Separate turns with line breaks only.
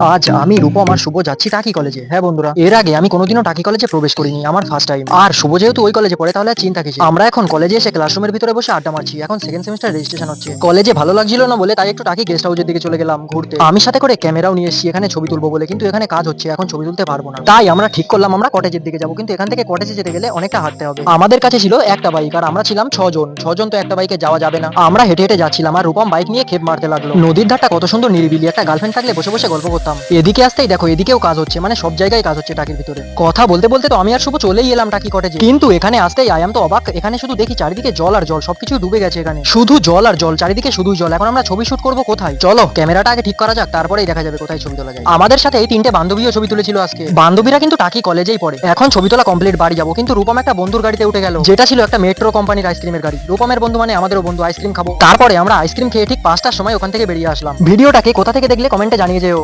আজ আমি রূপম আর শুভ যাচ্ছি টাকি কলেজে। হ্যাঁ বন্ধুরা, এর আগে আমি কোনোদিনও টাকি কলেজে প্রবেশ করিনি, আমার ফার্স্ট টাইম। আর শুভ যেহেতু ওই কলেজে পড়ে, তাহলে আর চিন্তা কিসের। আমরা এখন কলেজে এসে ক্লাসরুমের ভিতরে বসে আড্ডা মারছি। এখন সেকেন্ড সেমিস্টার রেজিস্ট্রেশন হচ্ছে। কলেজে ভালো লাগছিল না বলে তাই একটু টাকি গেস্ট হাউসের দিকে চলে গেলাম ঘুরতে। আমি সাথে করে ক্যামেরাও নিয়ে এসেছি এখানে ছবি তুলবো বলে, কিন্তু এখানে কাজ হচ্ছে, এখন ছবি তুলতে পারবো না। তাই আমরা ঠিক করলাম আমরা কটেজের দিকে যাবো, কিন্তু এখান থেকে কটেজে যেতে গেলে অনেকটা হাঁটতে হবে। আমাদের কাছে ছিল একটা বাইক আর আমরা ছিলাম ছজন। ছজন তো একটা বাইকে যাওয়া যাবে না। আমরা হেঁটে হেঁটে যাচ্ছিলাম আর রূপম বাইক নিয়ে খেপ মারতে লাগলো। নদীর ধারটা কত সুন্দর নিরিবিলি, একটা গার্লফ্রেন্ড থাকলে বসে বসে গল্প করতাম। এদিকে আসতেই দেখো এদিকেও কাজ হচ্ছে, মানে সব জায়গায় কাজ হচ্ছে টাকির ভিতরে। কথা বলতে বলতে তো আমি আর শুভ চলেই এলাম টাকি কটেজে। কিন্তু এখানে আসতেই আই এম তো অবাক, এখানে শুধু দেখি চারিদিকে জল আর জল, সবকিছু ডুবে গেছে এখানে। শুধু জল আর জল, চারিদিকে শুধুই জল। এখন আমরা ছবি শুট করবো কোথায়? চলো ক্যামেরাটা আগে ঠিক করা যাক, তারপরেই দেখা যাবে কোথায় ছবি তোলা যায়। আমাদের সাথে এই তিনটে বান্ধবীও ছবি তুলেছিল আজকে। বান্ধবীরা কিন্তু টাকি কলেজেই পড়ে। এখন ছবি তোলা কমপ্লিট, বাড়ি যাবো। কিন্তু রূপম একটা বন্ধুর গাড়িতে উঠে গেল, যেটা ছিল একটা মেট্রো কোম্পানির আইসক্রিমের গাড়ি। রূপমের বন্ধু মানে আমাদেরও বন্ধু, আইসক্রিম খাবো। তারপরে আমরা আইসক্রিম খেয়ে ঠিক 5টার সময় ওখান থেকে বেরিয়ে আসলাম। ভিডিওটাকে কোথা থেকে দেখলে কমেন্টে জানিয়ে যেও।